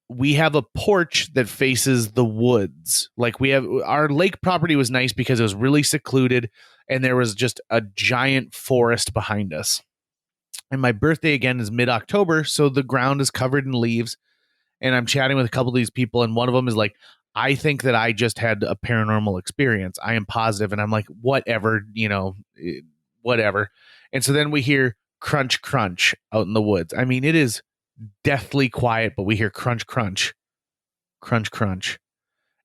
we have a porch that faces the woods. Our lake property was nice because it was really secluded and there was just a giant forest behind us. And my birthday again is mid-October, so the ground is covered in leaves. And I'm chatting with a couple of these people, and one of them is like, I think that I just had a paranormal experience. I am positive. And I'm like, whatever. And so then we hear crunch, crunch out in the woods. I mean, it is deathly quiet, but we hear crunch, crunch, crunch, crunch.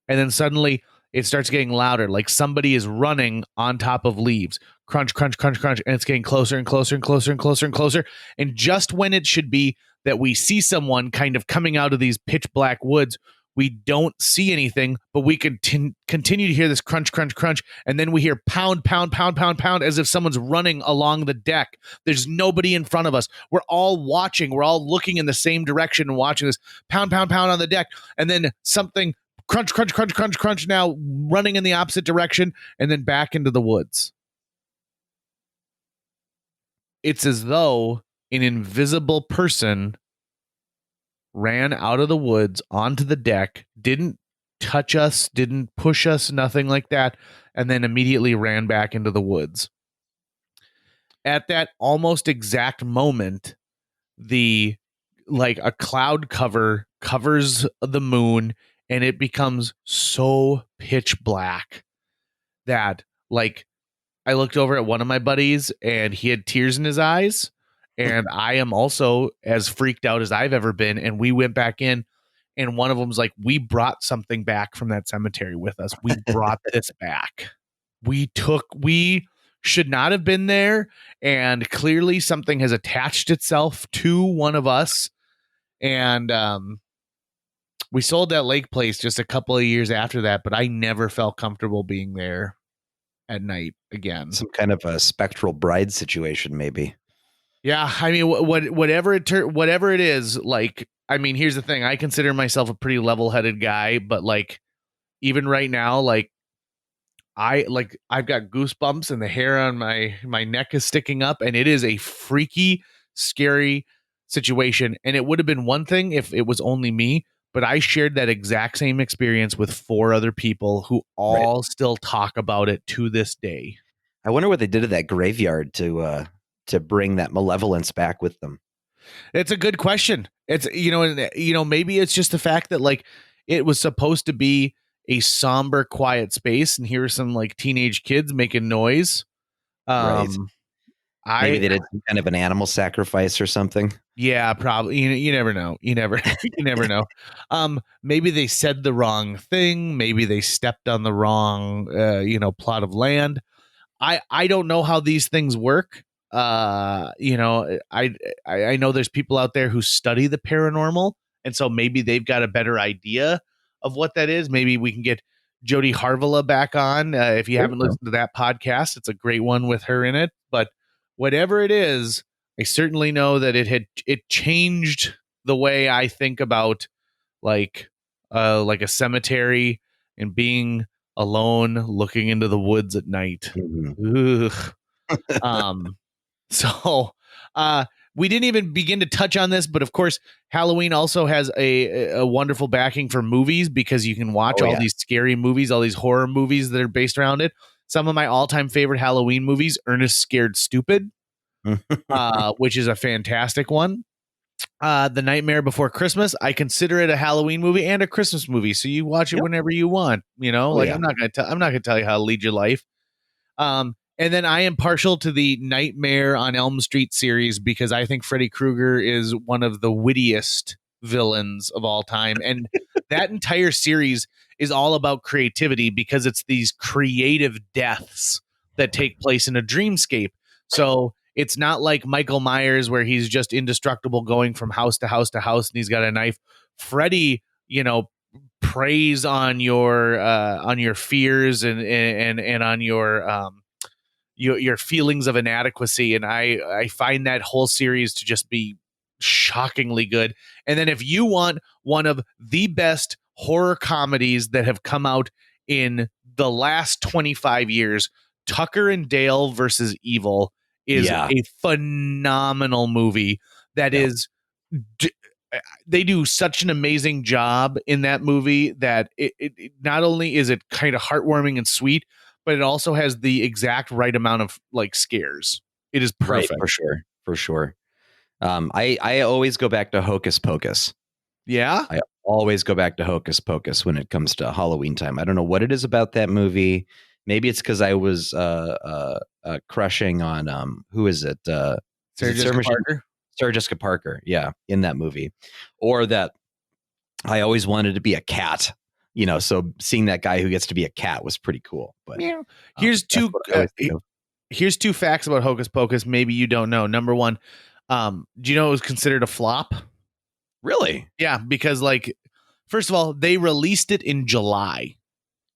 And then suddenly it starts getting louder, like somebody is running on top of leaves. Crunch, crunch, crunch, crunch. And it's getting closer and closer and closer and closer and closer. And just when it should be that we see someone kind of coming out of these pitch black woods, we don't see anything, but we continue to hear this crunch, crunch, crunch. And then we hear pound, pound, pound, pound, pound, as if someone's running along the deck. There's nobody in front of us. We're all watching. We're all looking in the same direction and watching this pound, pound, pound on the deck. And then something crunch, crunch, crunch, crunch, crunch, now running in the opposite direction and then back into the woods. It's as though an invisible person ran out of the woods onto the deck, didn't touch us, didn't push us, nothing like that, and then immediately ran back into the woods. At that almost exact moment, a cloud covers the moon, and it becomes so pitch black that I looked over at one of my buddies and he had tears in his eyes. And I am also as freaked out as I've ever been. And we went back in, and one of them's like, we brought something back from that cemetery with us. We brought this back. We should not have been there. And clearly something has attached itself to one of us. And we sold that lake place just a couple of years after that, but I never felt comfortable being there at night again. Some kind of a spectral bride situation, maybe. Yeah, I mean, whatever it is, like, I mean, here's the thing: I consider myself a pretty level-headed guy, but like, even right now, like, I've got goosebumps and the hair on my neck is sticking up, and it is a freaky, scary situation. And it would have been one thing if it was only me, but I shared that exact same experience with 4 other people who all still talk about it to this day. I wonder what they did to that graveyard to bring that malevolence back with them. It's a good question. It's maybe it's just the fact that like it was supposed to be a somber, quiet space, and here are some like teenage kids making noise. Maybe they did some kind of an animal sacrifice or something. Yeah, probably. You never know. You never know. Maybe they said the wrong thing. Maybe they stepped on the wrong plot of land. I don't know how these things work. I know there's people out there who study the paranormal, and so maybe they've got a better idea of what that is. Maybe we can get Jody Harvilla back on. If you haven't listened to that podcast, it's a great one with her in it. But whatever it is, I certainly know that it changed the way I think about like a cemetery and being alone, looking into the woods at night. Mm-hmm. So we didn't even begin to touch on this, but of course, Halloween also has a wonderful backing for movies because you can watch all these scary movies, all these horror movies that are based around it. Some of my all-time favorite Halloween movies, Ernest Scared Stupid, which is a fantastic one. The Nightmare Before Christmas, I consider it a Halloween movie and a Christmas movie, so you watch it whenever you want. I'm not gonna tell you how to lead your life. And then I am partial to the Nightmare on Elm Street series because I think Freddy Krueger is one of the wittiest villains of all time. And that entire series is all about creativity because it's these creative deaths that take place in a dreamscape. So it's not like Michael Myers where he's just indestructible going from house to house to house and he's got a knife. Freddy, preys on your fears and on your feelings of inadequacy, and I find that whole series to just be shockingly good. And then if you want one of the best horror comedies that have come out in the last 25 years, Tucker and Dale versus Evil is a phenomenal movie that is they do such an amazing job in that movie that it not only is it kind of heartwarming and sweet, but it also has the exact right amount of like scares. It is perfect. Right, for sure. I always go back to Hocus Pocus. Yeah? I always go back to Hocus Pocus when it comes to Halloween time. I don't know what it is about that movie. Maybe it's because I was crushing on who is it? Sarah Jessica Parker? Sarah Jessica Parker, yeah, in that movie. Or that I always wanted to be a cat. So seeing that guy who gets to be a cat was pretty cool. But here's two facts about Hocus Pocus. Maybe you don't know. Number one, do you know it was considered a flop? Really? Yeah, because first of all, they released it in July.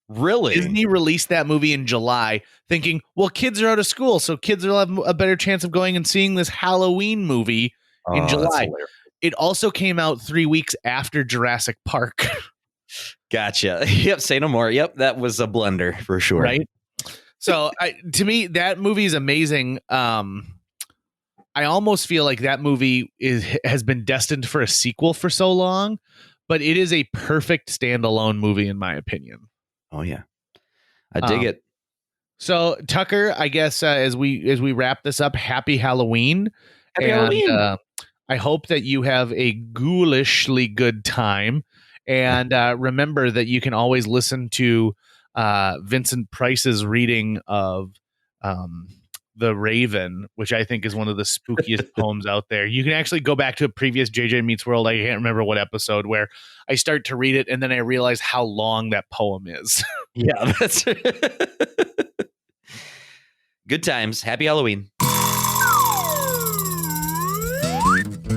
Really? Disney released that movie in July, thinking, well, kids are out of school, so kids will have a better chance of going and seeing this Halloween movie in July. It also came out 3 weeks after Jurassic Park. Gotcha. Yep. Say no more. Yep. That was a blunder for sure. Right. So to me, that movie is amazing. I almost feel like that movie has been destined for a sequel for so long, but it is a perfect standalone movie in my opinion. Oh yeah. I dig it. So Tucker, I guess as we wrap this up, happy Halloween. Halloween. I hope that you have a ghoulishly good time. And remember that you can always listen to Vincent Price's reading of The Raven, which I think is one of the spookiest poems out there. You can actually go back to a previous JJ Meets World. I can't remember what episode where I start to read it and then I realize how long that poem is. Yeah, that's good times. Happy Halloween.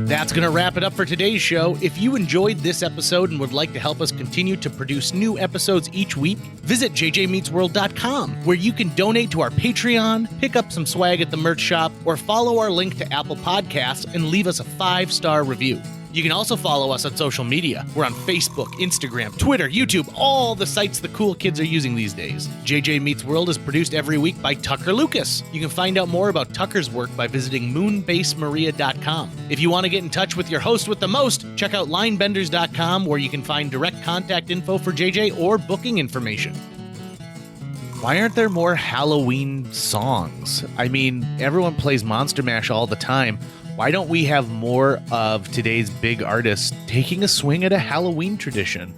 That's going to wrap it up for today's show. If you enjoyed this episode and would like to help us continue to produce new episodes each week, visit jjmeetsworld.com, where you can donate to our Patreon, pick up some swag at the merch shop, or follow our link to Apple Podcasts and leave us a 5-star review. You can also follow us on social media. We're on Facebook, Instagram, Twitter, YouTube, all the sites the cool kids are using these days. JJ Meets World is produced every week by Tucker Lucas. You can find out more about Tucker's work by visiting moonbasemaria.com. If you want to get in touch with your host with the most, check out linebenders.com, where you can find direct contact info for JJ or booking information. Why aren't there more Halloween songs? I mean, everyone plays Monster Mash all the time. Why don't we have more of today's big artists taking a swing at a Halloween tradition?